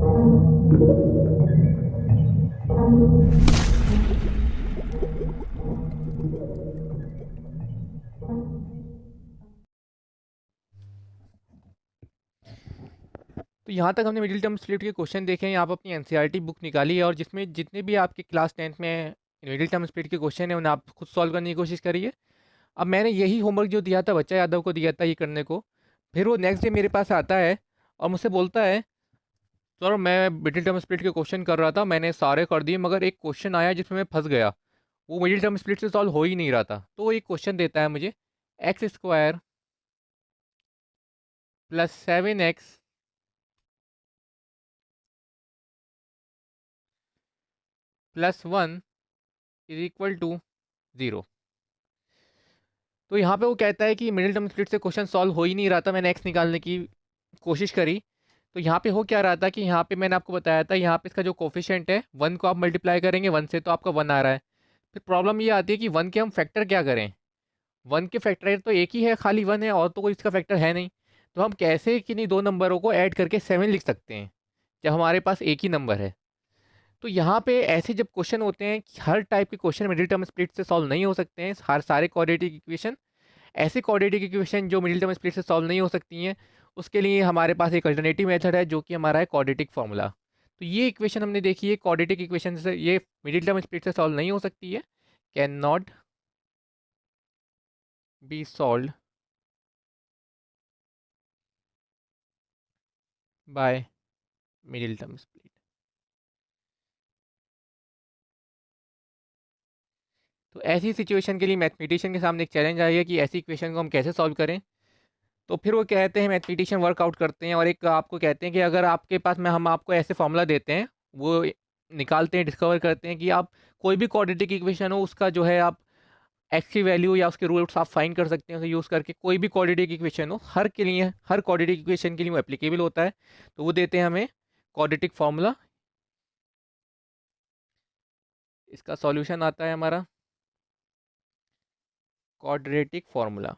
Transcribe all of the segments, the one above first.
तो यहाँ तक हमने मिडिल टर्म स्प्लिट के क्वेश्चन देखे हैं। आप अपनी एनसीईआरटी बुक निकाली है और जिसमें जितने भी आपके क्लास 10th में मिडिल टर्म स्प्लिट के क्वेश्चन हैं उन्हें आप खुद सॉल्व करने की कोशिश करिए। अब मैंने यही होमवर्क जो दिया था बच्चा यादव को दिया था ये करने को, फिर वो नेक्स्ट डे मेरे पास आता है और मुझसे बोलता है सर मैं मिडिल टर्म स्प्लिट के क्वेश्चन कर रहा था, मैंने सारे कर दिए मगर एक क्वेश्चन आया जिसमें मैं फंस गया, वो मिडिल टर्म स्प्लिट से सॉल्व हो ही नहीं रहा था। तो वो एक क्वेश्चन देता है मुझे, X square plus 7x plus 1 is equal to 0। तो यहाँ पे वो कहता है कि मिडिल टर्म स्प्लिट से क्वेश्चन सॉल्व हो ही नहीं रहा था, मैंने एक्स निकालने की कोशिश करी। तो यहाँ पे हो क्या रहा था कि यहाँ पे मैंने आपको बताया था, यहाँ पे इसका जो कोफिशिएंट है 1 को आप मल्टीप्लाई करेंगे 1 से तो आपका 1 आ रहा है। फिर प्रॉब्लम ये आती है कि 1 के हम फैक्टर क्या करें, 1 के फैक्टर तो एक ही है, खाली 1 है और तो कोई इसका फैक्टर है नहीं। तो हम कैसे किन्हीं दो नंबरों को ऐड करके 7 लिख सकते हैं जब हमारे पास एक ही नंबर है। तो यहाँ पे ऐसे जब क्वेश्चन होते हैं कि हर टाइप के क्वेश्चन मिडिल टर्म स्प्लिट से सॉल्व नहीं हो सकते हैं, हर सारे क्वाड्रेटिक इक्वेशन, ऐसे क्वाड्रेटिक इक्वेशन जो मिडिल टर्म स्प्लिट से सॉल्व नहीं हो सकती हैं उसके लिए हमारे पास एक अल्टरनेटिव मेथड है जो कि हमारा है क्वाड्रेटिक फार्मूला। तो ये इक्वेशन हमने देखी है क्वाड्रेटिक इक्वेशन से ये मिडिल टर्म स्प्लिट से सॉल्व नहीं हो सकती है, can not be solve by middle term split. तो ऐसी सिचुएशन के लिए मैथमेटिशियन के सामने एक चैलेंज आई है कि ऐसी इक्वेशन को हम कैसे सॉल्व करें। तो फिर वो कहते हैं मैथमेटिशियन वर्कआउट करते हैं और एक आपको कहते हैं कि अगर आपके पास में हम आपको ऐसे फॉर्मूला देते हैं, वो निकालते हैं डिस्कवर करते हैं कि आप कोई भी क्वाड्रेटिक इक्वेशन हो उसका जो है आप एक्स की वैल्यू या उसके रूट्स आप फाइंड कर सकते हैं उसे यूज़ करके, कोई भी क्वाड्रेटिक इक्वेशन हो हर के लिए, हर क्वाड्रेटिक इक्वेशन के लिए वो एप्लीकेबल होता है। तो वो देते हैं हमें क्वाड्रेटिक फार्मूला। इसका सॉल्यूशन आता है हमारा क्वाड्रेटिक फार्मूला।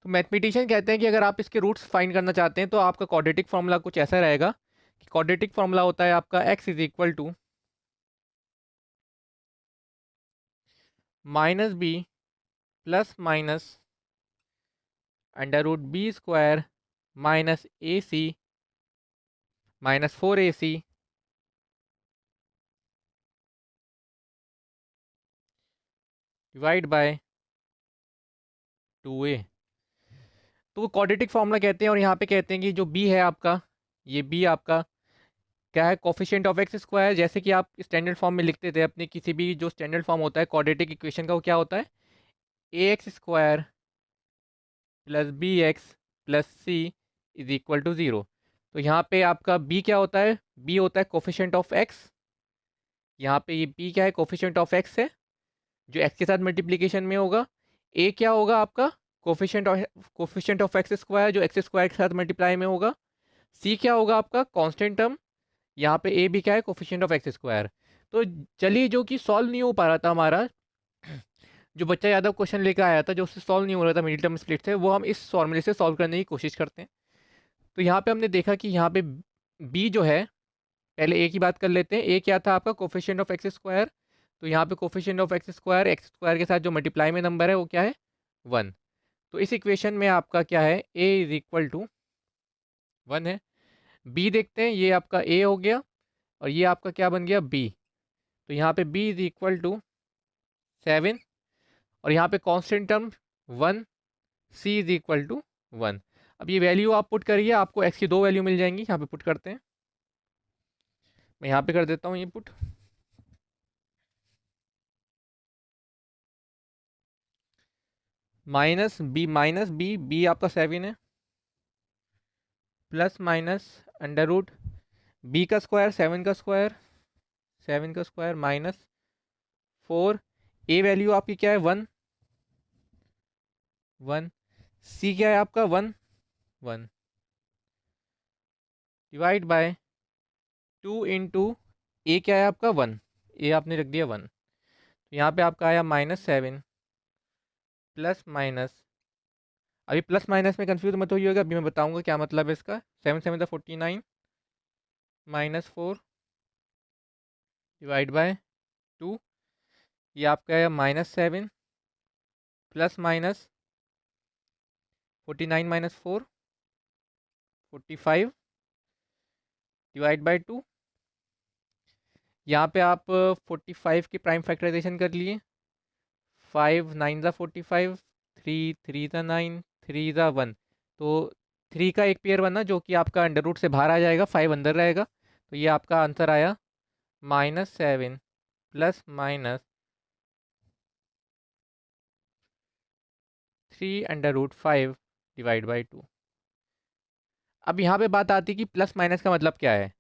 तो मैथमेटिशियन कहते हैं कि अगर आप इसके रूट्स फाइंड करना चाहते हैं तो आपका क्वाड्रेटिक फार्मूला कुछ ऐसा रहेगा कि क्वाड्रेटिक फार्मूला होता है आपका X is equal to minus B plus minus under root B square minus A C minus 4ac divide by 2a। तो वो क्वाड्रेटिक फार्मूला कहते हैं और यहाँ पे कहते हैं कि जो b है आपका, ये b आपका क्या है, कोफिशिएंट ऑफ एक्स स्क्वायर, जैसे कि आप स्टैंडर्ड फॉर्म में लिखते थे अपने किसी भी जो स्टैंडर्ड फॉर्म होता है क्वाड्रेटिक इक्वेशन का, वो क्या होता है A X square plus B X plus C is equal to 0। तो यहाँ पे आपका b क्या होता है, b होता है कोफिशिएंट ऑफ एक्स, यहाँ पे ये b क्या है, कोफिशिएंट ऑफ एक्स है जो x के साथ मल्टीप्लिकेशन में होगा। a क्या होगा आपका, कोफिशिएंट ऑफ एक्स स्क्वायर जो एक्स स्क्वायर के साथ मल्टीप्लाई में होगा। c क्या होगा आपका कांस्टेंट टर्म, यहाँ पे a भी क्या है, कोफिशिएंट ऑफ एक्स स्क्वायर। तो चलिए जो कि सॉल्व नहीं हो पा रहा था हमारा, जो बच्चा यादव क्वेश्चन लेकर आया था जो उससे सॉल्व नहीं हो रहा था मिडिल टर्म स्प्लिट से, वो हम इस फॉर्मूले से सॉल्व करने की कोशिश करते हैं। तो यहाँ पे हमने देखा कि यहाँ पे b जो है, पहले a की बात कर लेते हैं। a क्या था आपका, कोफिशिएंट ऑफ एक्स स्क्वायर। तो यहाँ पे कोफिशिएंट ऑफ एक्स स्क्वायर के साथ जो मल्टीप्लाई में नंबर है वो क्या है, 1। तो इस इक्वेशन में आपका क्या है, a इज इक्वल टू 1 है। b देखते हैं, ये आपका a हो गया और ये आपका क्या बन गया, b। तो यहाँ पे b इज इक्वल टू 7 और यहाँ पे constant term 1, c is equal to 1। अब ये वैल्यू आप पुट करिए, आपको x की दो वैल्यू मिल जाएंगी। यहाँ पे पुट करते हैं, मैं यहाँ पे कर देता हूँ ये पुट। माइनस बी, बी आपका 7 है, plus minus under root B का स्क्वायर 7 का स्क्वायर, 7 का स्क्वायर माइनस 4। ए वैल्यू आपकी क्या है, 1 1। सी क्या है आपका, 1 1 डिवाइड बाय 2 इंटू ए क्या है आपका 1, ए आपने रख दिया 1। यहाँ पे आपका आया -7 प्लस माइनस, अभी प्लस माइनस में कंफ्यूज मत होइएगा, अभी मैं बताऊंगा क्या मतलब है इसका। 7 7 49 -4 डिवाइड बाय 2, ये आपका है -7 प्लस माइनस 49 -4 45 डिवाइड बाय 2। यहाँ पे आप 45 की प्राइम फैक्टराइजेशन कर लिए, 5 9 ज़ा 45, 3 3 ज़ा 9, 3 ज़ा 1, तो 3 का एक पेयर बना जो कि आपका अंडर रूट से बाहर आ जाएगा, 5 अंदर रहेगा, तो ये आपका आंसर आया -7 प्लस माइनस 3√5 डिवाइड बाई 2। अब यहाँ पे बात आती है कि प्लस माइनस का मतलब क्या है।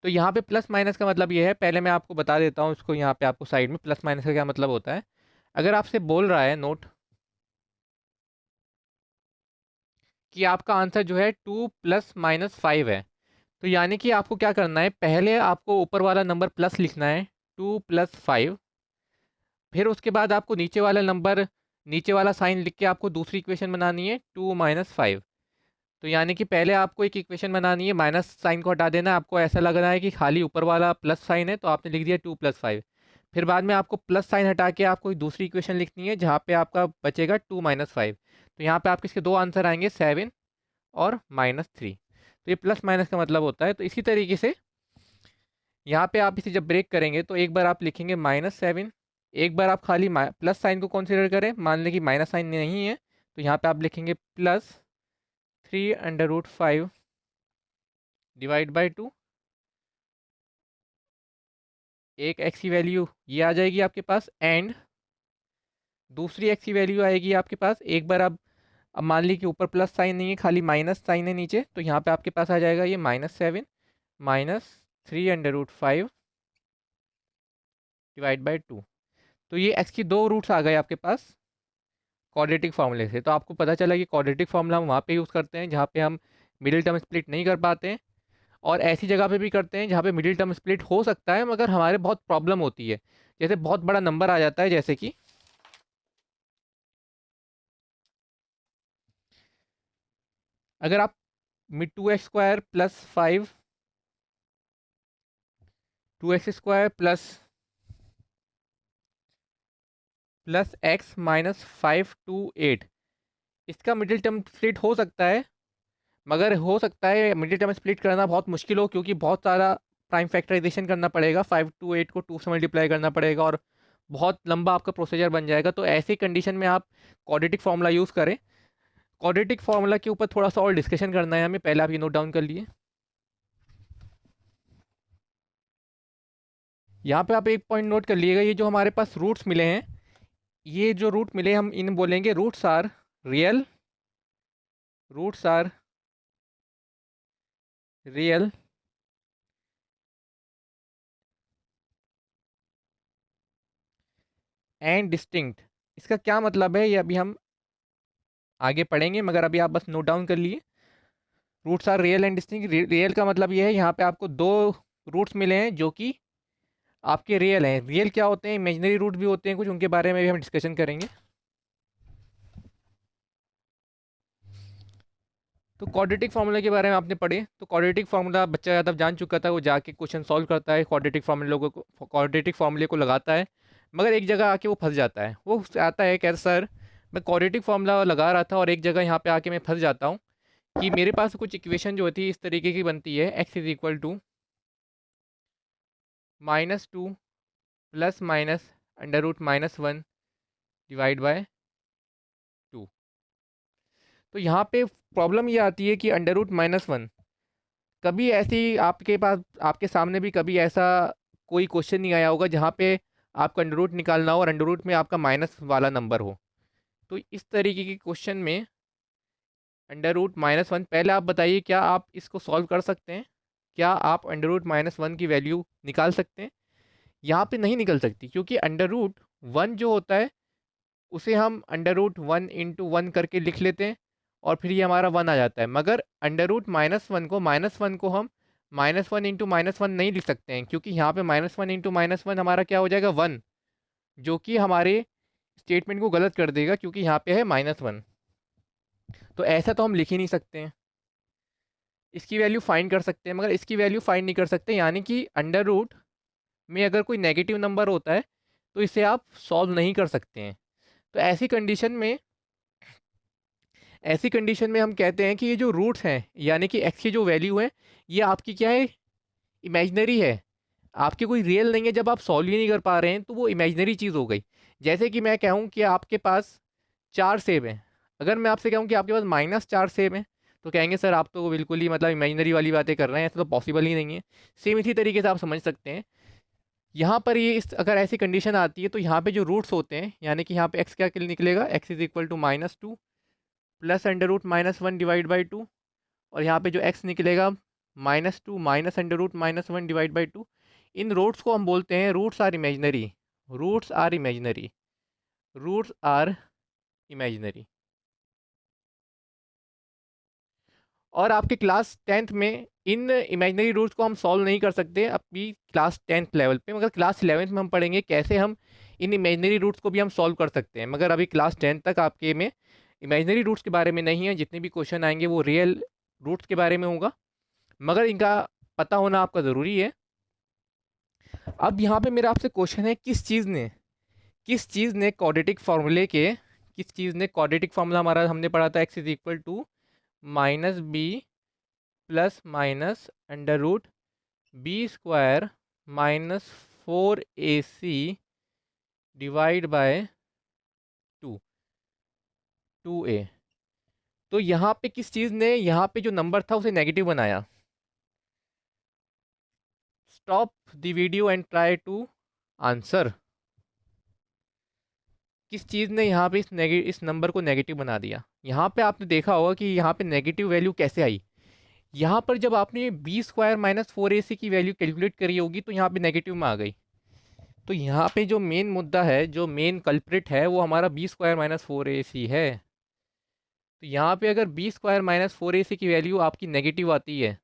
तो यहाँ पे प्लस माइनस का मतलब ये है, पहले मैं आपको बता देता हूँ इसको, यहाँ पे आपको साइड में प्लस माइनस का क्या मतलब होता है। अगर आपसे बोल रहा है नोट कि आपका आंसर जो है 2 प्लस माइनस 5 है, तो यानी कि आपको क्या करना है, पहले आपको ऊपर वाला नंबर प्लस लिखना है 2 प्लस 5, फिर उसके बाद आपको नीचे वाला नंबर, नीचे वाला साइन लिख के आपको दूसरी इक्वेशन बनानी है 2 माइनस 5। तो यानी कि पहले आपको एक इक्वेशन बनानी है, माइनस साइन को हटा देना है, आपको ऐसा लग रहा है कि खाली ऊपर वाला प्लस साइन है तो आपने लिख दिया 2 प्लस 5। फिर बाद में आपको प्लस साइन हटा के आपको एक दूसरी इक्वेशन लिखनी है जहाँ पे आपका बचेगा 2 माइनस 5। तो यहाँ पे आपके इसके दो आंसर आएंगे, 7 और -3। तो ये प्लस माइनस का मतलब होता है। तो इसी तरीके से यहाँ पे आप इसे जब ब्रेक करेंगे तो एक बार आप लिखेंगे -7, एक बार आप खाली प्लस साइन को कंसीडर करें, मान लें कि माइनस साइन नहीं है, तो यहाँ पे आप लिखेंगे +3√5 डिवाइड बाई 2। एक एक्स की वैल्यू ये आ जाएगी आपके पास, एंड दूसरी एक्स की वैल्यू आएगी आपके पास, एक बार अब मान ली कि ऊपर प्लस साइन नहीं है, खाली माइनस साइन है नीचे, तो यहाँ पे आपके पास आ जाएगा ये -7 -3√5 डिवाइड बाई 2। तो ये एक्स की दो रूट्स आ गए आपके पास क्वाड्रेटिक फार्मूले से। तो आपको पता चला कि क्वाड्रेटिक फार्मूला हम वहाँ पे यूज़ करते हैं जहाँ पे हम मिडिल टर्म स्प्लिट नहीं कर पाते हैं, और ऐसी जगह पे भी करते हैं जहाँ पे मिडिल टर्म स्प्लिट हो सकता है मगर हमारे बहुत प्रॉब्लम होती है, जैसे बहुत बड़ा नंबर आ जाता है, जैसे कि अगर आप 2x² plus 5, 2x² plus x -5 to 8, इसका मिडिल टर्म स्प्लिट हो सकता है, मगर हो सकता है मिडिल टर्म स्प्लिट करना बहुत मुश्किल हो, क्योंकि बहुत सारा प्राइम फैक्टराइजेशन करना पड़ेगा, 5 to 8 को 2 से मल्टीप्लाई करना पड़ेगा और बहुत लंबा आपका प्रोसीजर बन जाएगा। तो ऐसी कंडीशन में आप क्वाड्रेटिक फार्मूला यूज़ करें। क्वाड्रेटिक फार्मूला के ऊपर थोड़ा सा और डिस्कशन करना है हमें, पहले आप ये नोट डाउन कर लिए। यहाँ पे आप एक पॉइंट नोट कर लीजिएगा, ये जो हमारे पास रूट्स मिले हैं, ये जो रूट मिले हम इन बोलेंगे roots are real, roots are real and distinct. इसका क्या मतलब है ये अभी हम आगे पढ़ेंगे, मगर अभी आप बस नोट डाउन कर लिए। Roots are real and distinct, real का मतलब ये है यहाँ पे आपको दो रूट्स मिले हैं जो कि आपके रियल हैं। रियल क्या होते हैं, इमेजिनरी रूट भी होते हैं कुछ, उनके बारे में भी हम डिस्कशन करेंगे। तो क्वाड्रेटिक फार्मूला के बारे में आपने पढ़े, तो क्वाड्रेटिक फार्मूला बच्चा ज़्यादा जान चुका था, वो जाके क्वेश्चन सॉल्व करता है, क्वाड्रेटिक फार्मूले को लगाता है, मगर एक जगह आके वो फंस जाता है। वो आता है कह सर मैं क्वाड्रेटिक फार्मूला लगा रहा था और एक जगह यहाँ पे आके मैं फंस जाता हूँ कि मेरे पास कुछ इक्वेशन जो होती है इस तरीके की बनती है, x is equal to -2 plus minus √-1 divide by 2। तो यहाँ पे प्रॉब्लम ये आती है कि √-1, कभी ऐसी आपके पास, आपके सामने भी कभी ऐसा कोई क्वेश्चन नहीं आया होगा जहाँ पे आपको अंडर रूट निकालना हो और अंडर रूट में आपका माइनस वाला नंबर हो। तो इस तरीके के क्वेश्चन में √-1, पहले आप बताइए क्या आप इसको सॉल्व कर सकते हैं, क्या आप √-1 की वैल्यू निकाल सकते हैं? यहाँ पे नहीं निकल सकती, क्योंकि √1 जो होता है उसे हम √1 × 1 करके लिख लेते हैं और फिर ये हमारा 1 आ जाता है, मगर √-1 को हम -1 × -1 नहीं लिख सकते हैं, क्योंकि यहाँ पे -1 × -1 हमारा क्या हो जाएगा, 1। जो कि हमारे स्टेटमेंट को गलत कर देगा, क्योंकि यहाँ पे है -1। तो ऐसा तो हम लिख ही नहीं सकते हैं। इसकी वैल्यू फाइंड कर सकते हैं, मगर इसकी वैल्यू फाइंड नहीं कर सकते, यानी कि अंडर रूट में अगर कोई नेगेटिव नंबर होता है तो इसे आप सॉल्व नहीं कर सकते हैं। तो ऐसी कंडीशन में हम कहते हैं कि ये जो रूट्स हैं, यानी कि एक्स की जो वैल्यू है, ये आपकी क्या है, इमेजिनरी है, आपकी कोई रियल नहीं है। जब आप सॉल्व ही नहीं कर पा रहे हैं तो वो इमेजिनरी चीज़ हो गई। जैसे कि मैं कहूँ कि आपके पास 4 सेब हैं, अगर मैं आपसे कहूँ कि आपके पास -4 सेब हैं, तो कहेंगे सर आप तो बिल्कुल ही मतलब इमेजिनरी वाली बातें कर रहे हैं, ऐसा तो पॉसिबल ही नहीं है। सेम इसी तरीके से आप समझ सकते हैं। यहाँ पर ये इस अगर ऐसी कंडीशन आती है तो यहाँ पे जो रूट्स होते हैं, यानी कि यहाँ पे एक्स क्या निकलेगा, X is equal to -2 plus under root -1 divide by 2, और यहाँ पे जो एक्स निकलेगा -2 minus under root -1 divide by 2। इन रूट्स को हम बोलते हैं roots are imaginary. Roots are imaginary. Roots are imaginary. और आपके क्लास 10th में इन इमेजिनरी रूट्स को हम सॉल्व नहीं कर सकते अभी क्लास 10th लेवल पे, मगर क्लास 11th में हम पढ़ेंगे कैसे हम इन इमेजिनरी रूट्स को भी हम सॉल्व कर सकते हैं। मगर अभी क्लास 10th तक आपके में इमेजिनरी रूट्स के बारे में नहीं है, जितने भी क्वेश्चन आएंगे वो रियल रूट्स के बारे में होगा, मगर इनका पता होना आपका ज़रूरी है। अब यहाँ पे मेरा आपसे क्वेश्चन है, किस चीज़ ने क्वाड्रेटिक फार्मूला हमारा हमने पढ़ा था, X is equal to -b plus minus under root b² -4ac divide by 2a। तो यहाँ पे किस चीज़ ने यहाँ पे जो नंबर था उसे नेगेटिव बनाया। Stop the video and try to answer. किस चीज़ ने यहाँ पे इस नंबर को नेगेटिव बना दिया। यहाँ पे आपने देखा होगा कि यहाँ पे नेगेटिव वैल्यू कैसे आई। यहाँ पर जब आपने b² -4ac की वैल्यू कैलकुलेट करी होगी तो यहाँ पे नेगेटिव में आ गई। तो यहाँ पे जो मेन मुद्दा है, जो मेन कल्प्रिट है, वो हमारा b² -4ac है। तो यहाँ पे अगर b² -4ac की वैल्यू आपकी नेगेटिव आती है,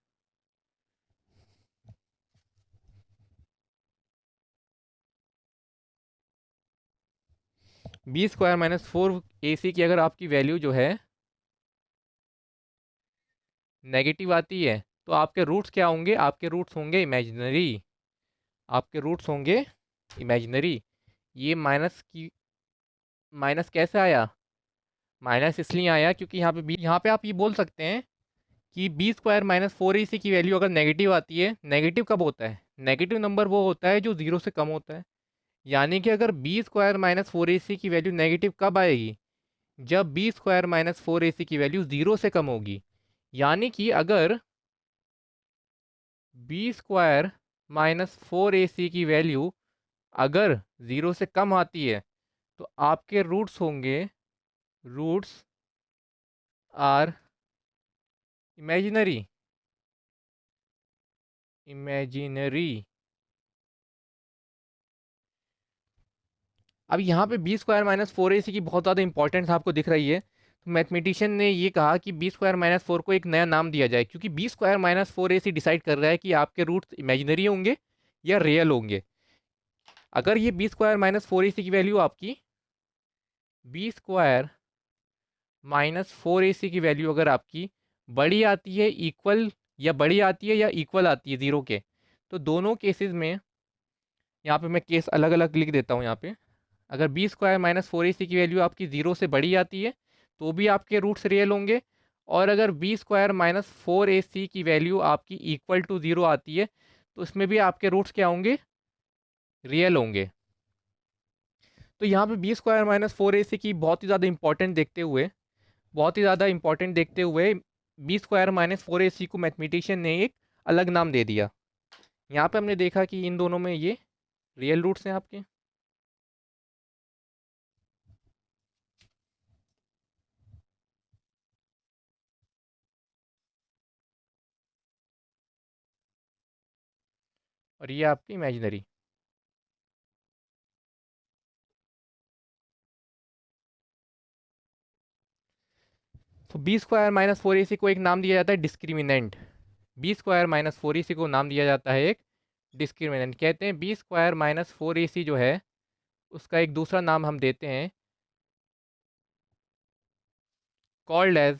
b² -4ac की अगर आपकी वैल्यू जो है नेगेटिव आती है, तो आपके रूट्स क्या होंगे, आपके रूट्स होंगे इमेजिनरी। आपके रूट्स होंगे इमेजिनरी। ये माइनस कैसे आया, माइनस इसलिए आया क्योंकि यहाँ पे आप ये बोल सकते हैं कि b² -4ac की वैल्यू अगर नेगेटिव आती है, नेगेटिव कब होता है, नेगेटिव नंबर वो होता है जो ज़ीरो से कम होता है। यानी कि अगर b² -4ac की वैल्यू नेगेटिव कब आएगी, जब b² -4ac की वैल्यू ज़ीरो से कम होगी। यानी कि अगर b² -4ac की वैल्यू अगर ज़ीरो से कम आती है तो आपके रूट्स होंगे, रूट्स आर इमेजिनरी। इमेजिनरी। अब यहाँ पे b² -4ac की बहुत ज़्यादा इंपॉर्टेंस आपको दिख रही है। तो मैथमेटिशियन ने ये कहा कि b² -4 को एक नया नाम दिया जाए, क्योंकि b² -4ac डिसाइड कर रहा है कि आपके रूट्स इमेजिनरी होंगे या रियल होंगे। अगर ये b² -4ac की वैल्यू आपकी b² -4ac की वैल्यू अगर आपकी बड़ी आती है, इक्वल या बड़ी आती है या इक्वल आती है ज़ीरो के, तो दोनों केसेस में, यहाँ पे मैं केस अलग अलग लिख देता हूँ यहाँ पे। अगर b² -4ac की वैल्यू आपकी ज़ीरो से बड़ी आती है तो भी आपके रूट्स रियल होंगे, और अगर b² -4ac की वैल्यू आपकी इक्वल टू ज़ीरो आती है तो इसमें भी आपके रूट्स क्या होंगे, रियल होंगे। तो यहाँ पे b² -4ac की बहुत ही ज़्यादा इंपॉर्टेंट देखते हुए b² -4ac को मैथमेटिशियन ने एक अलग नाम दे दिया। यहाँ पे हमने देखा कि इन दोनों में ये रियल रूट्स हैं आपके। और ये आपकी इमेजिनरी। तो b² -4ac को एक नाम दिया जाता है डिस्क्रिमिनेंट। b² -4ac को नाम दिया जाता है एक डिस्क्रिमिनेंट। कहते हैं b² -4ac जो है उसका एक दूसरा नाम हम देते हैं, कॉल्ड एज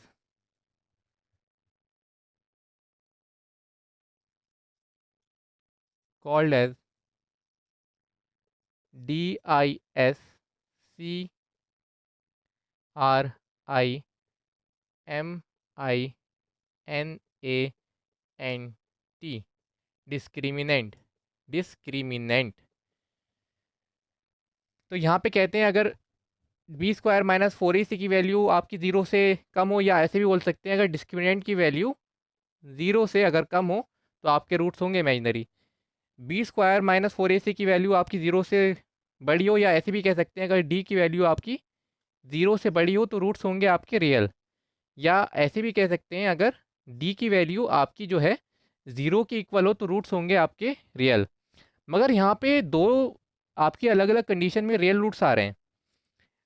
DISCRIMINANT, डिस्क्रिमिनेंट। तो यहाँ पे कहते हैं अगर B square minus four A C की वैल्यू आपकी ज़ीरो से कम हो, या ऐसे भी बोल सकते हैं अगर डिस्क्रिमिनेंट की वैल्यू ज़ीरो से अगर कम हो तो आपके रूट्स होंगे imaginary. B square minus four A C की वैल्यू आपकी ज़ीरो से बड़ी हो, या ऐसे भी कह सकते हैं अगर डी की वैल्यू आपकी ज़ीरो से बड़ी हो तो रूट्स होंगे आपके रियल। या ऐसे भी कह सकते हैं अगर डी की वैल्यू आपकी जो है ज़ीरो के इक्वल हो तो रूट्स होंगे आपके रियल। मगर यहाँ पे दो आपकी अलग अलग कंडीशन में रियल रूट्स आ रहे हैं।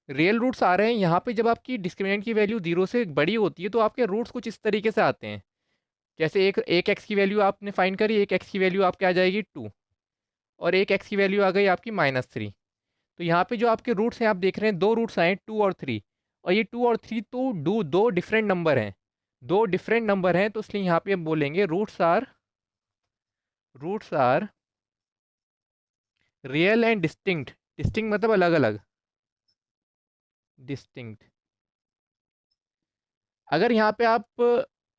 रियल रूट्स आ रहे हैं यहाँ पे जब आपकी डिस्क्रिमिनेंट की वैल्यू जीरो से बड़ी होती है तो आपके रूट्स कुछ इस तरीके से आते हैं। जैसे एक एक एक्स की वैल्यू आपने फाइंड करी, एक एक्स की वैल्यू आपके आ जाएगी टू, और एक एक्स की वैल्यू आ गई आपकी माइनस थ्री। तो यहाँ पे जो आपके रूट्स हैं आप देख रहे हैं दो रूट्स आए टू और थ्री, और ये टू और थ्री तो दो डिफरेंट नंबर हैं, दो डिफरेंट नंबर हैं, तो इसलिए यहाँ पे हम बोलेंगे roots are real and distinct. Distinct मतलब अलग अलग, डिस्टिंक्ट। अगर यहाँ पे आप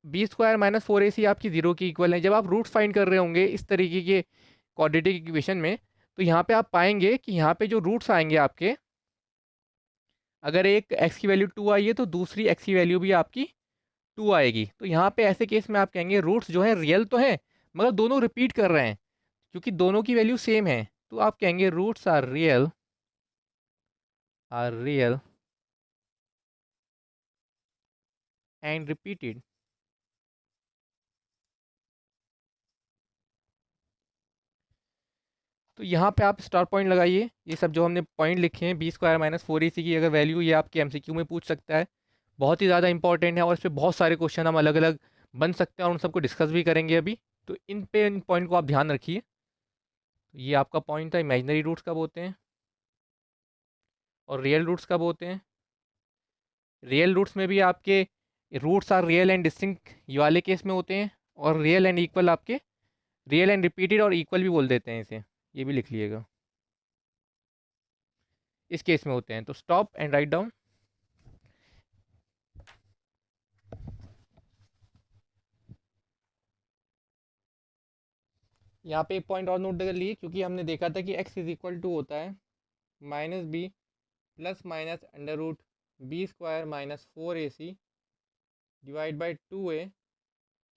B square minus four A C आपकी ज़ीरो की इक्वल है, जब आप रूट्स फाइंड कर रहे होंगे इस तरीके के क्वाड्रेटिक इक्वेशन में, तो यहाँ पे आप पाएंगे कि यहाँ पे जो रूट्स आएंगे आपके, अगर एक एक्स की वैल्यू टू आई है तो दूसरी एक्स की वैल्यू भी आपकी टू आएगी। तो यहाँ पे ऐसे केस में आप कहेंगे रूट्स जो है रियल तो हैं मगर दोनों रिपीट कर रहे हैं क्योंकि दोनों की वैल्यू सेम है। तो आप कहेंगे roots are real and repeated. तो यहाँ पे आप स्टार पॉइंट लगाइए। ये सब जो हमने पॉइंट लिखे हैं B square minus four A C की अगर वैल्यू, ये आपके एमसीक्यू में पूछ सकता है, बहुत ही ज़्यादा इंपॉर्टेंट है और इस पर बहुत सारे क्वेश्चन हम अलग अलग बन सकते हैं और उन सबको डिस्कस भी करेंगे अभी। तो इन पॉइंट को आप ध्यान रखिए। ये आपका पॉइंट था इमेजिनरी रूट्स कब होते हैं और रियल रूट्स कब होते हैं। रियल रूट्स में भी आपके roots are real and distinct ये वाले केस में होते हैं, और रियल एंड इक्वल आपके रियल एंड रिपीटेड और इक्वल भी बोल देते हैं इसे, ये भी लिख लीजिएगा, इस केस में होते हैं। तो स्टॉप एंड राइट डाउन। यहाँ पे एक पॉइंट और नोट कर लिए, क्योंकि हमने देखा था कि x इज इक्वल टू होता है minus B plus minus under root B square minus four A C divide by two A.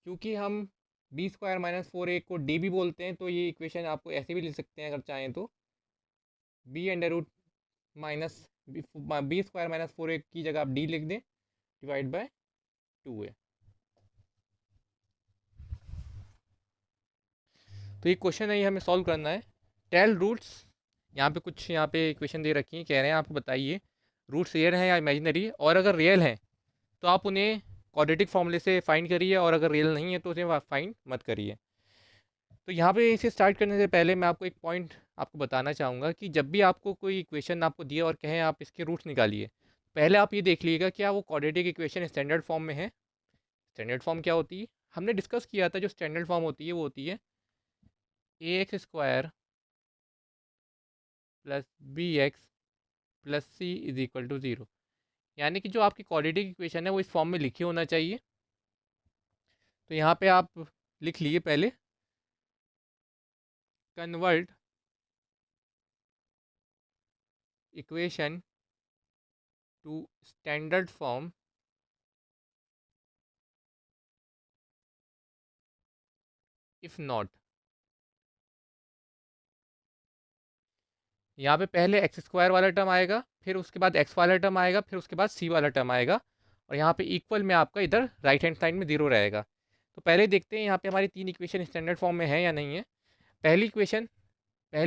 क्योंकि हम B square minus four A को डी भी बोलते हैं तो ये इक्वेशन आपको ऐसे भी लिख सकते हैं अगर चाहें तो, B under root minus B square minus four A की जगह आप डी लिख दें डिवाइड बाय टू ए। तो ये क्वेश्चन है, ये हमें सॉल्व करना है। टेल रूट्स, यहाँ पे कुछ यहाँ पे इक्वेशन दे रखी है, कह रहे हैं आपको बताइए रूट्स रियल हैं या इमेजिनरी, और अगर रियल हैं तो आप उन्हें क्वाड्रेटिक फॉर्मूले से फाइंड करिए, और अगर रियल नहीं है तो उसे फाइंड मत करिए। तो यहाँ पे इसे स्टार्ट करने से पहले मैं आपको एक पॉइंट आपको बताना चाहूँगा कि जब भी आपको कोई इक्वेशन आपको दिए और कहें आप इसके रूट्स निकालिए, पहले आप ये देख लीजिएगा क्या वो क्वाड्रेटिक इक्वेशन स्टैंडर्ड फॉर्म में है। स्टैंडर्ड फॉर्म क्या होती है, हमने डिस्कस किया था, जो स्टैंडर्ड फॉर्म होती है वो होती है A X square plus B X plus C is equal to zero. यानी कि जो आपकी क्वाड्रेटिक इक्वेशन है वो इस फॉर्म में लिखी होना चाहिए। तो यहाँ पे आप लिख लीजिए पहले, convert equation two standard form if not. यहाँ पे पहले एक्स स्क्वायर वाला टर्म आएगा, फिर उसके बाद एक्स वाला टर्म आएगा, फिर उसके बाद सी वाला टर्म आएगा, और यहाँ पे इक्वल में आपका इधर राइट हैंड साइड में ज़ीरो रहेगा। तो पहले देखते हैं यहाँ पे हमारी तीन इक्वेशन स्टैंडर्ड फॉर्म में है या नहीं है। पहली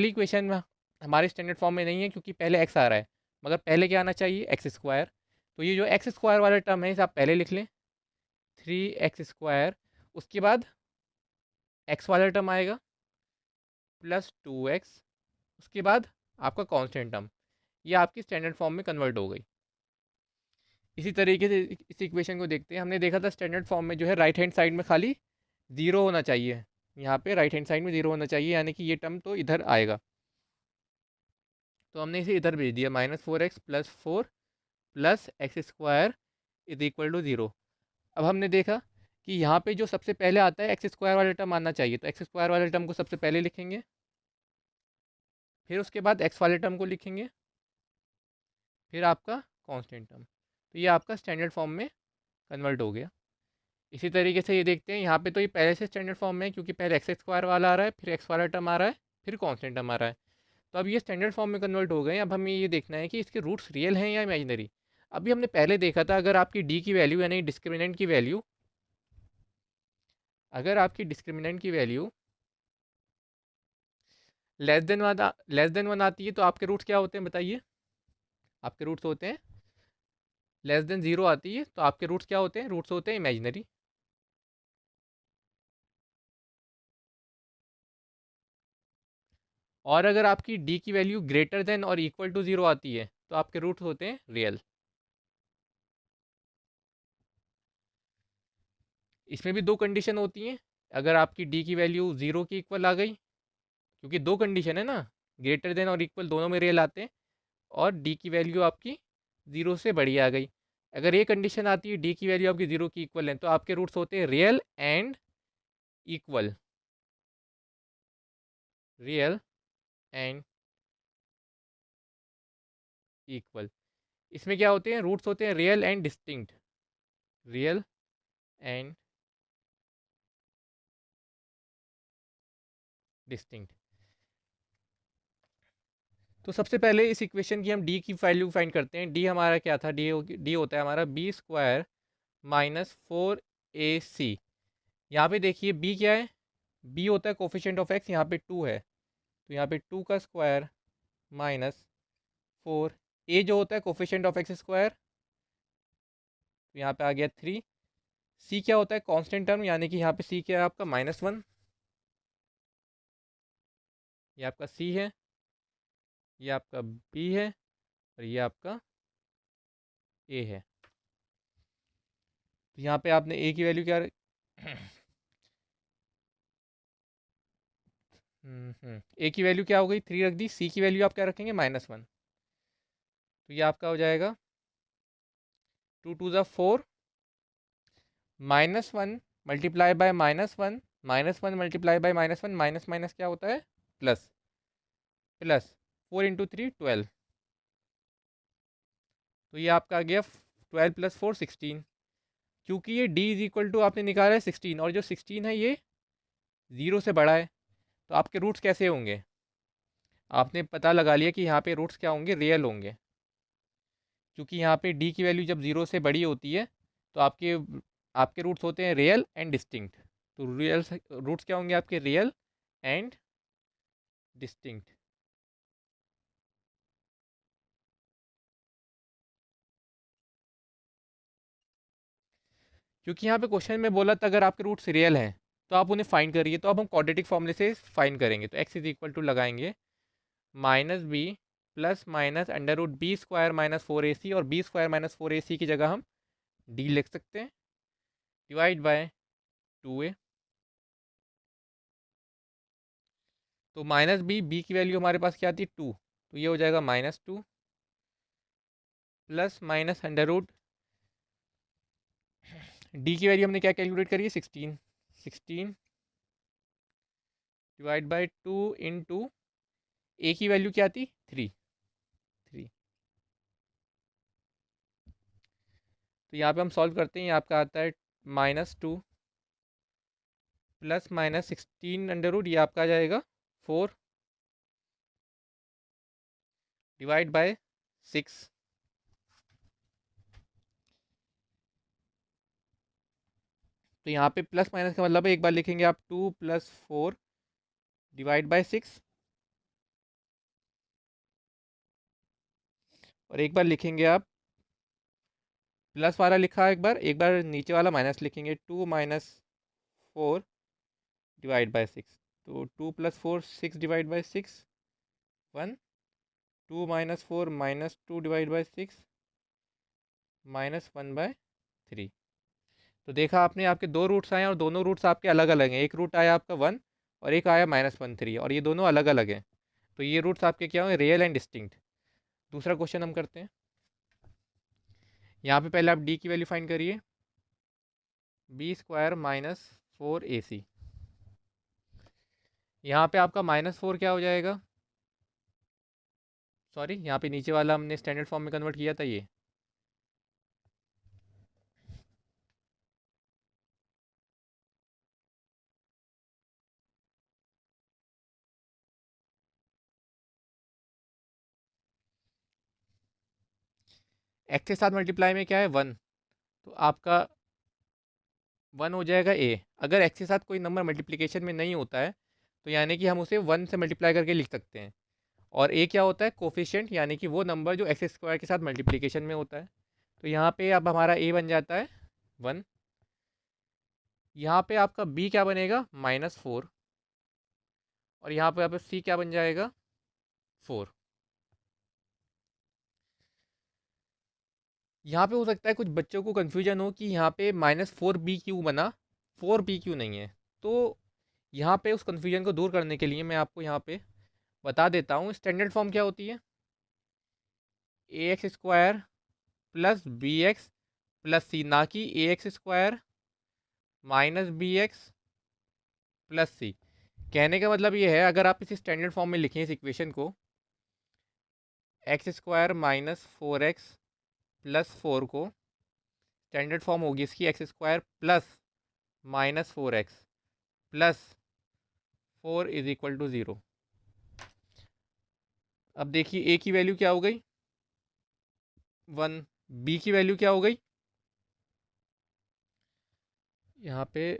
इक्वेशन में हमारे स्टैंडर्ड फॉर्म में नहीं है क्योंकि पहले एक्स आ रहा है, मगर पहले क्या आना चाहिए, एक्स स्क्वायर। तो ये जो एक्स स्क्वायर वाला टर्म है इसे आप पहले लिख लें, थ्री एक्स स्क्वायर, उसके बाद एक्स वाला टर्म आएगा प्लस टू एक्स, उसके बाद आपका कांस्टेंट टर्म। ये आपकी स्टैंडर्ड फॉर्म में कन्वर्ट हो गई। इसी तरीके से इस इक्वेशन को देखते हैं। हमने देखा था स्टैंडर्ड फॉर्म में जो है राइट हैंड साइड में खाली ज़ीरो होना चाहिए, यहाँ पे राइट हैंड साइड में ज़ीरो होना चाहिए, यानी कि ये टर्म तो इधर आएगा। तो हमने इसे इधर भेज दिया, -4x + 4 + x² is equal to 0। अब हमने देखा कि यहाँ पे जो सबसे पहले आता है x² वाला टर्म आना चाहिए, तो x² वाले टर्म को सबसे पहले लिखेंगे, फिर उसके बाद x वाले टर्म को लिखेंगे, फिर आपका कांस्टेंट टर्म। तो ये आपका स्टैंडर्ड फॉर्म में कन्वर्ट हो गया। इसी तरीके से ये देखते हैं, यहाँ पे तो ये पहले से स्टैंडर्ड फॉर्म में है, क्योंकि पहले x² वाला आ रहा है, फिर x वाला टर्म आ रहा है, फिर कांस्टेंट टर्म आ रहा है। तो अब ये स्टैंडर्ड फॉर्म में कन्वर्ट हो गए हैं। अब हमें ये देखना है कि इसके रूट्स रियल हैं या इमेजिनरी। अभी हमने पहले देखा था, अगर आपकी डी की वैल्यू यानी डिस्क्रिमिनेंट की वैल्यू, अगर आपकी डिस्क्रिमिनेंट की वैल्यू लेस देन 1 आती है, तो आपके रूट्स क्या होते हैं बताइए। आपके रूट्स होते हैं << 0 आती है, तो आपके रूट्स क्या होते हैं, रूट्स होते हैं इमेजिनरी। और अगर आपकी डी की वैल्यू >= आती है, तो आपके रूट्स होते हैं रियल। इसमें भी दो कंडीशन होती हैं। अगर आपकी डी की वैल्यू 0 के इक्वल आ गई, क्योंकि दो कंडीशन है ना, ग्रेटर देन और इक्वल दोनों में रियल आते हैं, और डी की वैल्यू आपकी 0 से बड़ी आ गई। अगर ये कंडीशन आती है डी की वैल्यू आपकी 0 की इक्वल है, तो आपके रूट्स होते हैं real and equal. Real and equal. इसमें क्या होते हैं, रूट्स होते हैं real and distinct. Real and distinct. तो सबसे पहले इस इक्वेशन की हम डी की वैल्यू फाइंड करते हैं। डी हमारा क्या था, डी होता है हमारा b² - 4ac। यहाँ पे देखिए b क्या है, b होता है कोफिशिएंट ऑफ x, यहाँ पे 2 है, तो यहाँ पे 2 का स्क्वायर -4। a जो होता है कोफिशिएंट ऑफ x², तो यहाँ पे आ गया 3। c क्या होता है कांस्टेंट टर्म, यानी कि यहाँ पे c क्या है आपका -1, ये आपका c है, ये आपका b है, और ये आपका a है। तो यहाँ पे आपने a की वैल्यू क्या ए की वैल्यू क्या हो गई, 3 रख दी। सी की वैल्यू आप क्या रखेंगे, -1। तो ये आपका हो जाएगा 2 2 ज़ा 4, -1 multiply by -1, -1 multiply by -1, minus minus क्या होता है, प्लस, प्लस 4 × 3 12। तो ये आपका आ गया 12 + 4 16। क्योंकि ये d इज इक्वल टू आपने निकाला है 16, और जो 16 है ये 0 से बड़ा है, तो आपके रूट्स कैसे होंगे, आपने पता लगा लिया कि यहाँ पे रूट्स क्या होंगे, रियल होंगे। क्योंकि यहाँ पे डी की वैल्यू जब 0 से बड़ी होती है, तो आपके आपके रूट्स होते हैं रियल एंड डिस्टिंक्ट। तो रियल रूट्स क्या होंगे आपके, रियल एंड डिस्टिंक्ट। क्योंकि यहाँ पे क्वेश्चन में बोला था अगर आपके रूट्स रियल हैं तो आप उन्हें फाइंड करिए, तो अब हम क्वाड्रेटिक फॉर्मूले से फाइंड करेंगे। तो x इज इक्वल टू लगाएंगे -b plus minus √b² - 4ac, और b² - 4ac की जगह हम d लिख सकते हैं, डिवाइड बाय 2a। तो -b की वैल्यू हमारे पास क्या आती है 2, तो ये हो जाएगा -2 plus minus under root, D की वैल्यू हमने क्या कैलकुलेट करी है 16, 16 डिवाइड बाय 2 इंटू ए की वैल्यू क्या आती 3, 3। तो यहाँ पे हम सॉल्व करते हैं, ये आपका आता है -2 प्लस माइनस 16 अंडर रूट, ये आपका आ जाएगा 4 डिवाइड बाय 6। तो यहाँ पे प्लस माइनस का मतलब है, एक बार लिखेंगे आप 2 + 4 डिवाइड बाय 6, और एक बार लिखेंगे आप प्लस वाला लिखा है, एक बार नीचे वाला माइनस लिखेंगे, 2 - 4 डिवाइड बाय 6। तो 2 + 4 6 divide by 6 1, 2 minus 4 minus 2 divide by 6 minus 1/3। तो देखा आपने, आपके दो रूट्स आए और दोनों रूट्स आपके अलग अलग हैं। एक रूट आया आपका 1 और एक आया -1/3 और ये दोनों अलग अलग हैं। तो ये रूट्स आपके क्या हुए, रियल एंड डिस्टिंक्ट। दूसरा क्वेश्चन हम करते हैं। यहाँ पे पहले आप डी की वैल्यू फाइंड करिए, b² माइनस 4ac। यहाँ पे आपका -4 क्या हो जाएगा, सॉरी यहाँ पे नीचे वाला हमने स्टैंडर्ड फॉर्म में कन्वर्ट किया था, ये x के साथ मल्टीप्लाई में क्या है 1, तो आपका 1 हो जाएगा a। अगर x के साथ कोई नंबर मल्टीप्लिकेशन में नहीं होता है तो यानी कि हम उसे 1 से मल्टीप्लाई करके लिख सकते हैं। और a क्या होता है, कोफिशिएंट, यानी कि वो नंबर जो x² के साथ मल्टीप्लिकेशन में होता है। तो यहाँ पे अब हमारा a बन जाता है 1। यहाँ पे आपका b क्या बनेगा, -4। और यहाँ पे c क्या बन जाएगा, 4। यहाँ पे हो सकता है कुछ बच्चों को कन्फ्यूजन हो कि यहाँ पे -4b क्यों बना, 4b क्यों नहीं है। तो यहाँ पे उस कन्फ्यूजन को दूर करने के लिए मैं आपको यहाँ पे बता देता हूँ स्टैंडर्ड फॉर्म क्या होती है। ax² plus bx plus c, ना कि ax² minus bx plus c। कहने का मतलब ये है, अगर आप इसे स्टैंडर्ड फॉर्म में लिखें इस इक्वेशन को, x² माइनस 4x प्लस 4 को स्टैंडर्ड फॉर्म होगी इसकी x² plus -4x plus 4 is equal to 0। अब देखिए a की वैल्यू क्या हो गई 1, b की वैल्यू क्या हो गई, यहाँ पे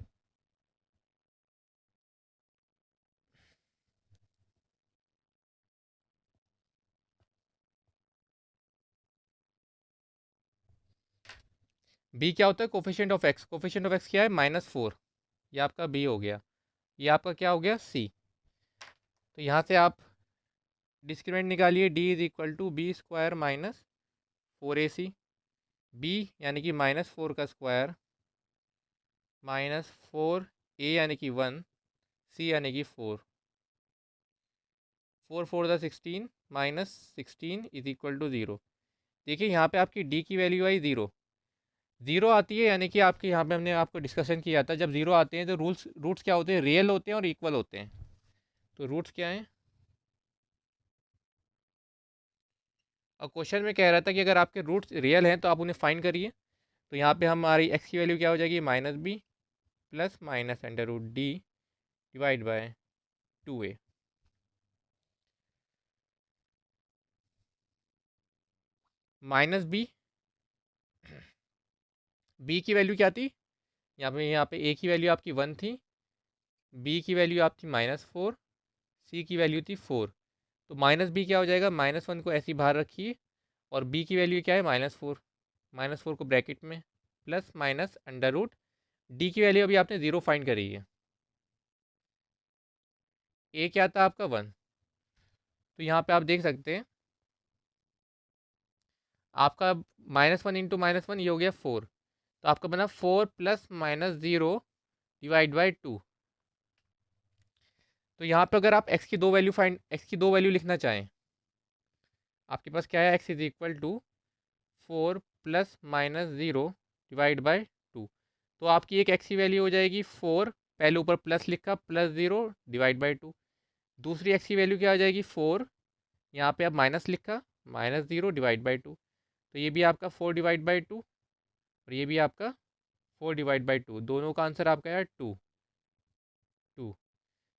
b क्या होता है, coefficient of x। Coefficient of x क्या है, -4। ये आपका b हो गया, ये आपका क्या हो गया, c। तो यहाँ से आप डिस्क्रिमिनेंट निकालिए, d is equal to b² minus 4ac। b यानी कि -4 का स्क्वायर -4, a यानी कि 1, c यानी कि 4। 4 4 द 16 -16 इज इक्वल टू 0। देखिए यहाँ पे आपकी d की वैल्यू आई 0। 0 आती है यानी कि आपके यहाँ पे हमने आपको डिस्कशन किया था, जब 0 आते हैं तो रूट्स क्या होते हैं, रियल होते हैं और इक्वल होते हैं। तो रूट्स क्या हैं, और क्वेश्चन में कह रहा था कि अगर आपके रूट्स रियल हैं तो आप उन्हें फाइंड करिए। तो यहाँ पे हमारी x की वैल्यू क्या हो जाएगी, -b plus minus √d divide by 2a। -b, b की वैल्यू क्या थी, यहाँ पे a की वैल्यू आपकी 1 थी, b की वैल्यू आपकी -4, c की वैल्यू थी 4। तो -b क्या हो जाएगा, -1 को ऐसे ही बाहर रखिए और b की वैल्यू क्या है, -4। -4 को ब्रैकेट में प्लस माइनस √d की वैल्यू अभी आपने 0 फाइंड करी है। a क्या था आपका 1। तो यहाँ पे आप देख सकते हैं आपका -1 इंटू -1 ये हो गया 4। तो आपका बना 4 प्लस -0 डिवाइड बाई 2। तो यहाँ पे अगर आप x की दो वैल्यू लिखना चाहें, आपके पास क्या है, x is equal to 4 plus -0 divide by 2। तो आपकी एक x की वैल्यू हो जाएगी 4, पहले ऊपर प्लस लिखा, +0 डिवाइड बाई 2। दूसरी x की वैल्यू क्या हो जाएगी 4, यहाँ पे आप माइनस लिखा, -0 डिवाइड बाई 2। तो ये भी आपका 4 डिवाइड बाई 2 और ये भी आपका 4 डिवाइड बाई 2, दोनों का आंसर आपका है 2 2।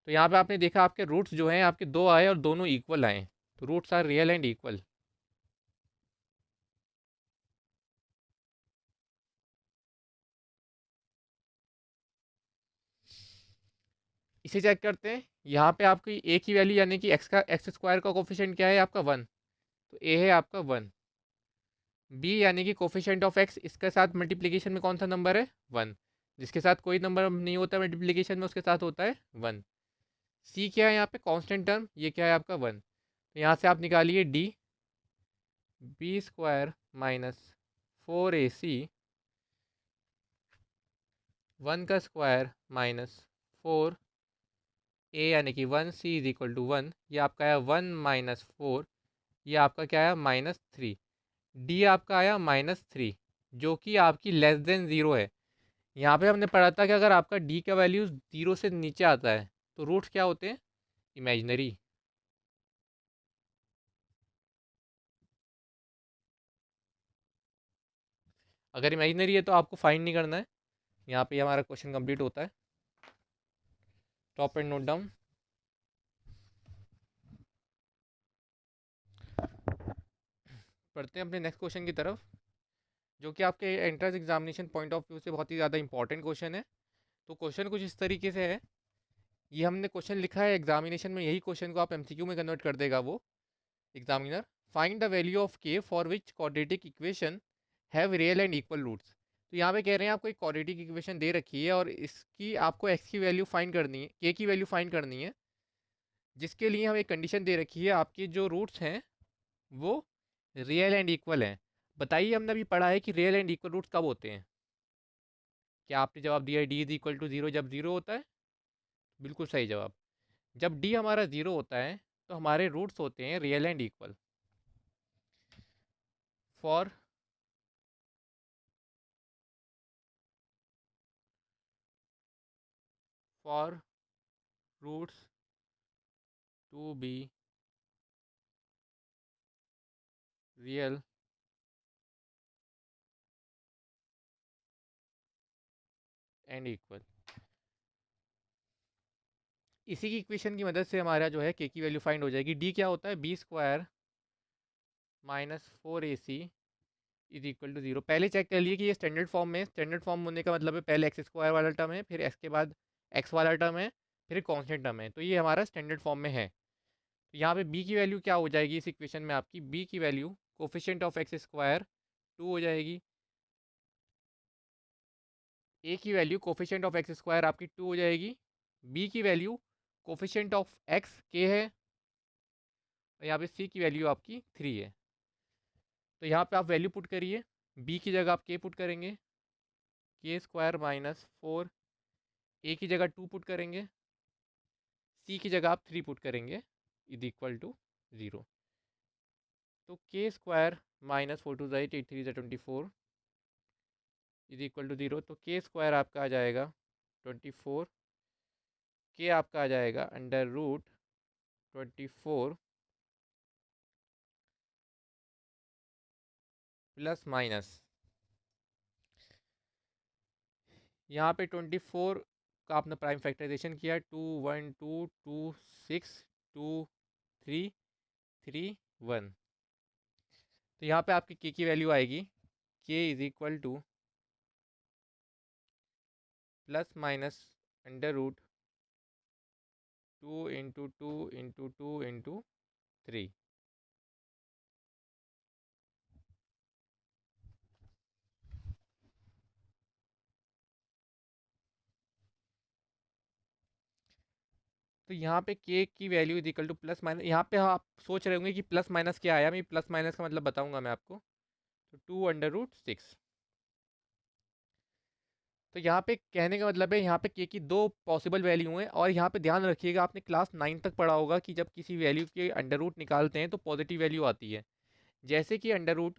तो यहाँ पे आपने देखा आपके रूट्स जो हैं आपके दो आए और दोनों इक्वल आए। तो roots are real and equal. इसे चेक करते हैं। यहाँ पे आपकी a की वैल्यू यानी कि x² का कोफिशिएंट क्या है आपका 1, तो a है आपका 1। b यानी कि कोफिशिएंट ऑफ x, इसके साथ मल्टीप्लिकेशन में कौन सा नंबर है, 1। जिसके साथ कोई नंबर नहीं होता मल्टीप्लिकेशन में उसके साथ होता है 1। c क्या है यहाँ पे, कांस्टेंट टर्म, ये क्या है आपका 1। तो यहाँ से आप निकालिए d, B square minus 4ac 1 का स्क्वायर माइनस 4a यानी कि 1c इज इक्वल टू 1। ये आपका आया 1 - 4, ये आपका क्या आया -3। डी आपका आया -3 जो कि आपकी लेस देन ज़ीरो है। यहाँ पे हमने पढ़ा था कि अगर आपका डी का वैल्यू ज़ीरो से नीचे आता है तो रूट्स क्या होते हैं, इमेजिनरी। अगर इमेजिनरी है तो आपको फाइंड नहीं करना है। यहाँ पे हमारा क्वेश्चन कंप्लीट होता है। Top and note down. पढ़ते हैं अपने नेक्स्ट क्वेश्चन की तरफ, जो कि आपके entrance examination point of view से बहुत ही ज़्यादा इंपॉर्टेंट क्वेश्चन है। तो क्वेश्चन कुछ इस तरीके से है। ये हमने क्वेश्चन लिखा है एग्जामिनेशन में, यही क्वेश्चन को आप एमसीक्यू में कन्वर्ट कर देगा वो examiner. Find the value of K for which quadratic equation have real and equal roots. तो यहाँ पे कह रहे हैं आपको एक क्वाड्रेटिक इक्वेशन दे रखी है और इसकी आपको एक्स की वैल्यू फाइंड करनी है, के की वैल्यू फाइंड करनी है, जिसके लिए हमें एक कंडीशन दे रखी है आपके जो रूट्स हैं वो रियल एंड इक्वल हैं। बताइए, हमने अभी पढ़ा है कि रियल एंड इक्वल रूट्स कब होते हैं। क्या आपने जवाब दिया है D is equal to zero, जब ज़ीरो होता है। बिल्कुल सही जवाब। जब डी हमारा ज़ीरो होता है तो हमारे रूट्स होते हैं real and equal. For for roots to be real and equal, इसी की इक्वेशन की मदद से हमारा जो है के की वैल्यू फाइंड हो जाएगी। डी क्या होता है, B square -4ac is equal to zero. पहले चेक कर लिए कि ये स्टैंडर्ड फॉर्म में, स्टैंडर्ड फॉर्म होने का मतलब है पहले एक्स स्क्वायर वाला टर्म है, फिर एक्स के बाद एक्स वाला टर्म है, फिर कॉन्स्टेंट टर्म है। तो ये हमारा स्टैंडर्ड फॉर्म में है। तो यहाँ पे बी की वैल्यू क्या हो जाएगी इस इक्वेशन में, आपकी बी की value coefficient of x square 2 हो जाएगी। ए की value coefficient of x square आपकी 2 हो जाएगी। बी की वैल्यू कोफिशिएंट ऑफ एक्स के है, और यहाँ पे सी की वैल्यू आपकी 3 है। तो यहाँ पे आप वैल्यू पुट करिए। बी की जगह आप के पुट करेंगे, के स्क्वायर -4। ए की जगह 2 पुट करेंगे, सी की जगह आप 3 पुट करेंगे, इज इक्वल टू 0। तो के स्क्वायर -4 × 2 = 8, 8 × 3 = 24 इज इक्वल टू 0। तो के स्क्वायर आपका आ जाएगा 24, के आपका आ जाएगा √24 प्लस माइनस, यहाँ पे 24 का आपने प्राइम फैक्टराइजेशन किया, 2 1 2 2 6 2 3 3 1। तो यहाँ पे आपकी के की वैल्यू आएगी, के is equal two plus minus √2 × 2 × 2 × 3। तो यहाँ पे के की value is equal two plus minus. यहाँ पे आप सोच रहे होंगे कि प्लस माइनस क्या आया, मैं प्लस माइनस का मतलब बताऊंगा मैं आपको। तो 2 √6। तो यहाँ पे कहने का मतलब है यहाँ पे के की दो पॉसिबल वैल्यू हैं, और यहाँ पे ध्यान रखिएगा, आपने क्लास 9 तक पढ़ा होगा कि जब किसी वैल्यू के अंडर रूट निकालते हैं तो पॉजिटिव वैल्यू आती है। जैसे कि अंडर रूट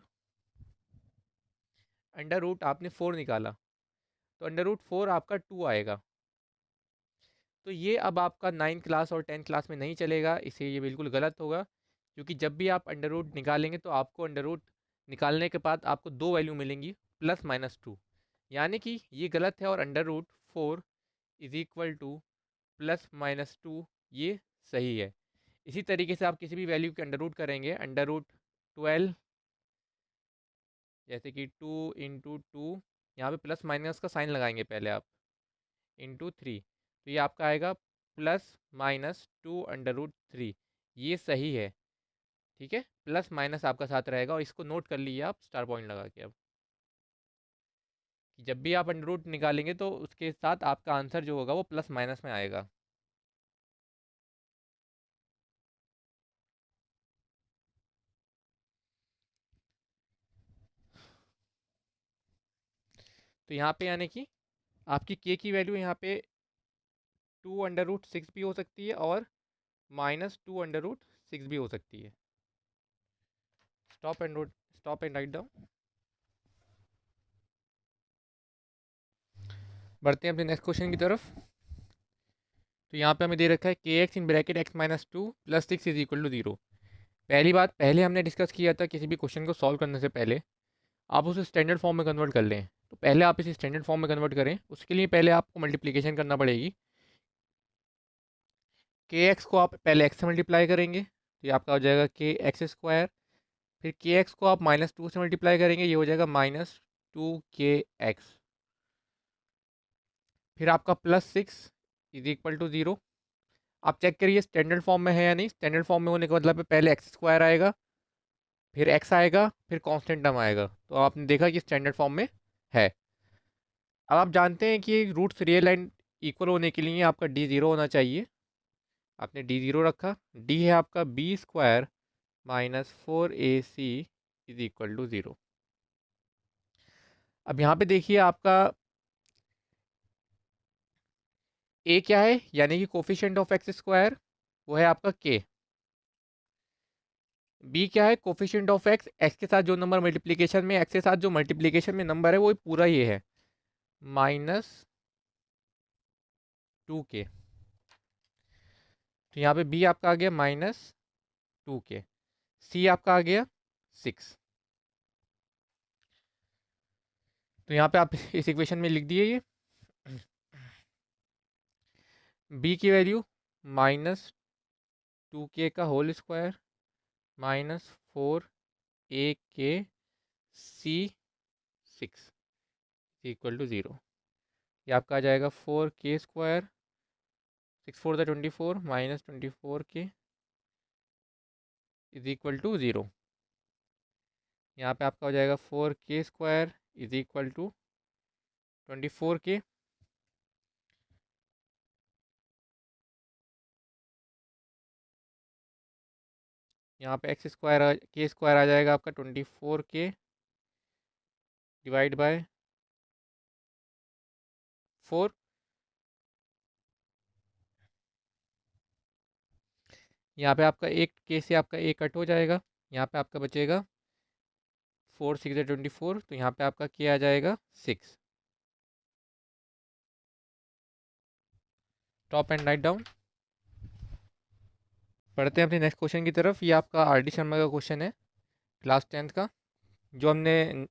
आपने 4 निकाला, तो अंडर रूट 4 आपका 2 आएगा। तो ये अब आपका 9 क्लास और 10 क्लास में नहीं चलेगा, इसे ये बिल्कुल गलत होगा, क्योंकि जब भी आप अंडर रूट निकालेंगे तो आपको अंडर रूट निकालने के बाद आपको दो वैल्यू मिलेंगी, +-2। यानी कि ये गलत है, और under root 4 is equal to +-2 ये सही है। इसी तरीके से आप किसी भी वैल्यू के अंडर रूट करेंगे, अंडर रूट 12, जैसे कि 2 × 2, यहाँ पे प्लस माइनस का साइन लगाएंगे पहले आप, ×3, तो ये आपका आएगा +-2 √3। ये सही है, ठीक है। प्लस माइनस आपका साथ रहेगा, और इसको नोट कर लीजिए आप स्टार पॉइंट लगा के अब, कि जब भी आप अंडर रूट निकालेंगे तो उसके साथ आपका आंसर जो होगा वो प्लस माइनस में आएगा। तो यहाँ पे यानी कि आपकी के की वैल्यू यहाँ पे 2√6 भी हो सकती है और -2√6 भी हो सकती है। Stop and write down. बढ़ते हैं अपने नेक्स्ट क्वेश्चन की तरफ। तो यहाँ पे हमें दे रखा है के एक्स इन ब्रैकेट x-2 + 6 इज इक्वल टू 0। पहली बात, पहले हमने डिस्कस किया था किसी भी क्वेश्चन को सॉल्व करने से पहले आप उसे स्टैंडर्ड फॉर्म में कन्वर्ट कर लें। तो पहले आप इसे स्टैंडर्ड फॉर्म में कन्वर्ट करें, उसके लिए पहले आपको मल्टीप्लिकेशन करना पड़ेगी। के एक्स को आप पहले एक्स से मल्टीप्लाई करेंगे तो ये आपका हो जाएगा के x²। फिर के एक्स को आप -2 से मल्टीप्लाई करेंगे, ये हो जाएगा -2kx। फिर आपका +6 इज इक्वल टू 0। आप चेक करिए स्टैंडर्ड फॉर्म में है या नहीं। स्टैंडर्ड फॉर्म में होने का मतलब है पहले x² आएगा, फिर x आएगा, फिर कांस्टेंट टर्म आएगा। तो आपने देखा कि स्टैंडर्ड फॉर्म में है। अब आप जानते हैं कि रूट्स रियल एंड इक्वल होने के लिए आपका d0 होना चाहिए। आपने d0 रखा, d है आपका b² -4ac is equal to 0। अब यहाँ पे देखिए आपका a क्या है, यानी कि कोफिशिएंट ऑफ x², वो है आपका k। b क्या है, कोफिशिएंट ऑफ x के साथ जो नंबर मल्टीप्लिकेशन में, x के साथ जो मल्टीप्लिकेशन में नंबर है वो पूरा ये है -2k। तो यहाँ पे b आपका आ गया -2k, c आपका आ गया 6। तो यहाँ पे आप इस इक्वेशन में लिख दिए ये b की वैल्यू -2k का whole square -4ak c 6 equal to 0। ये आपका आ जाएगा 4k², 6 4 24 -24k is equal to 0। यहाँ पे आपका हो जाएगा 4k² is equal to 24k। यहाँ पे k² आ जाएगा आपका 24k डिवाइड बाय 4। यहाँ पे आपका एक k से आपका a कट हो जाएगा, यहाँ पे आपका बचेगा 4 6 24। तो यहाँ पे आपका k आ जाएगा 6। Top and write down. पढ़ते हैं अपने नेक्स्ट क्वेश्चन की तरफ। ये आपका आर डी शर्मा का क्वेश्चन है, क्लास 10th का। जो हमने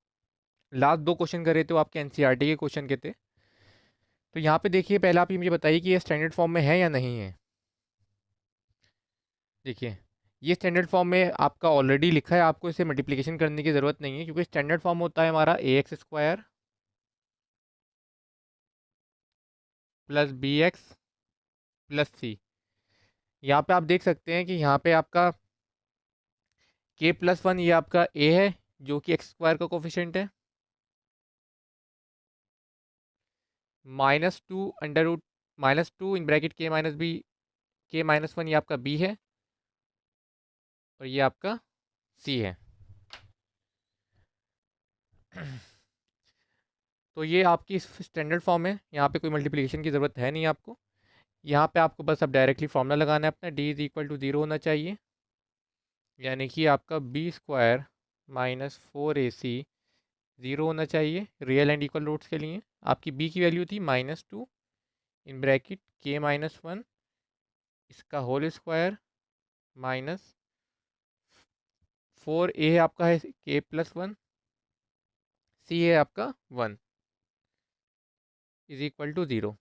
लास्ट 2 क्वेश्चन करे थे वो आपके एनसीईआरटी के क्वेश्चन के थे। तो यहाँ पे देखिए, पहले आप ये मुझे बताइए कि ये स्टैंडर्ड फॉर्म में है या नहीं है। देखिए, ये स्टैंडर्ड फॉर्म में आपका ऑलरेडी लिखा है, आपको इसे मल्टीप्लिकेशन करने की ज़रूरत नहीं है, क्योंकि स्टैंडर्ड फॉर्म होता है हमारा ax² + bx + c। यहाँ पे आप देख सकते हैं कि यहाँ पे आपका k+1 ये आपका a है, जो कि x² का कोफिशिएंट है, -2 इन ब्रैकेट k-1 ये आपका b है, और ये आपका c है। तो ये आपकी स्टैंडर्ड फॉर्म है, यहाँ पे कोई मल्टीप्लिकेशन की ज़रूरत है नहीं आपको। यहाँ पे आपको बस अब डायरेक्टली फॉर्मूला लगाना है अपना, d इज इक्वल टू 0 होना चाहिए, यानी कि आपका b² -4ac 0 होना चाहिए रियल एंड इक्वल रूट्स के लिए। आपकी b की वैल्यू थी -2 इन ब्रैकेट k-1, इसका होल स्क्वायर -4a है आपका है k+1, c है आपका 1 इज इक्वल टू 0।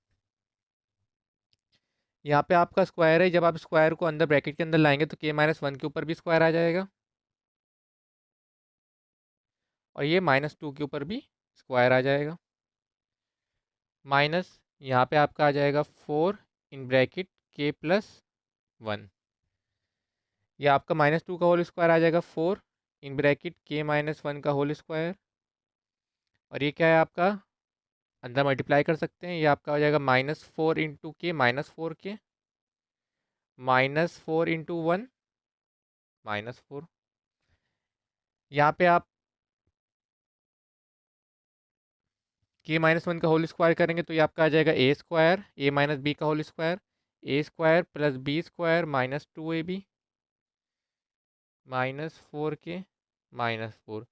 यहाँ पे आपका स्क्वायर है, जब आप स्क्वायर को अंदर ब्रैकेट के अंदर लाएंगे तो k-1 के ऊपर भी स्क्वायर आ जाएगा, और ये -2 के ऊपर भी स्क्वायर आ जाएगा, माइनस यहाँ पे आपका आ जाएगा 4 इन ब्रैकेट k+1। ये आपका -2 का होल स्क्वायर आ जाएगा 4 इन ब्रैकेट k-1 का होल स्क्वायर, और ये क्या है आपका, अंदर मल्टीप्लाई कर सकते हैं, ये आपका हो जाएगा -4 इंटू के -4k -4 इंटू 1 -4। यहाँ पे आप के माइनस वन का होल स्क्वायर करेंगे तो ये आपका आ जाएगा A square A minus B का whole square A square plus B square minus 2ab minus 4k minus 4।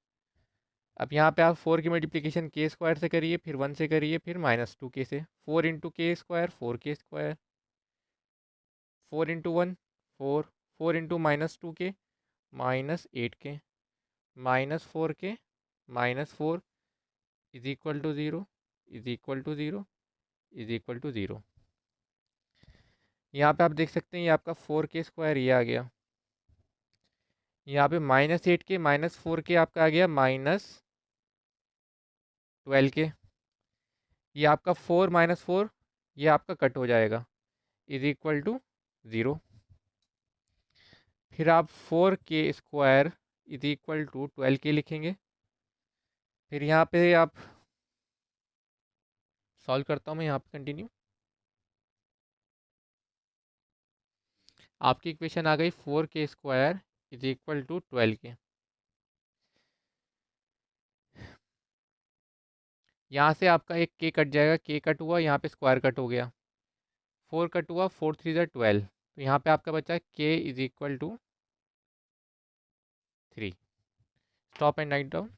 अब यहाँ पे आप 4 की मल्टीप्लिकेशन के स्क्वायर से करिए, फिर 1 से करिए, फिर माइनस 2k से। 4 into k square 4k square, 4 into 1 4, 4 into minus 2k minus 8k minus 4k minus 4 is equal to zero is equal to zero is equal to zero. यहाँ पे आप देख सकते हैं ये आपका 4k स्क्वायर ये आ गया। यहाँ पे माइनस 8k माइनस 4k आपका आ गया माइनस 12k। ये आपका 4 माइनस 4 ये आपका कट हो जाएगा इज इक्वल टू ज़ीरो। फिर आप 4k square is equal to 12k लिखेंगे। फिर यहाँ पे आप सॉल्व करता हूँ मैं यहाँ पे कंटिन्यू। आपकी इक्वेशन आ गई 4k square is equal to 12k। यहाँ से आपका एक k कट जाएगा, k कट हुआ, यहाँ पे स्क्वायर कट हो गया, 4 कट हुआ, 4 3 ज़ा 12। तो यहाँ पे आपका बचा k is equal to 3। Stop and write down.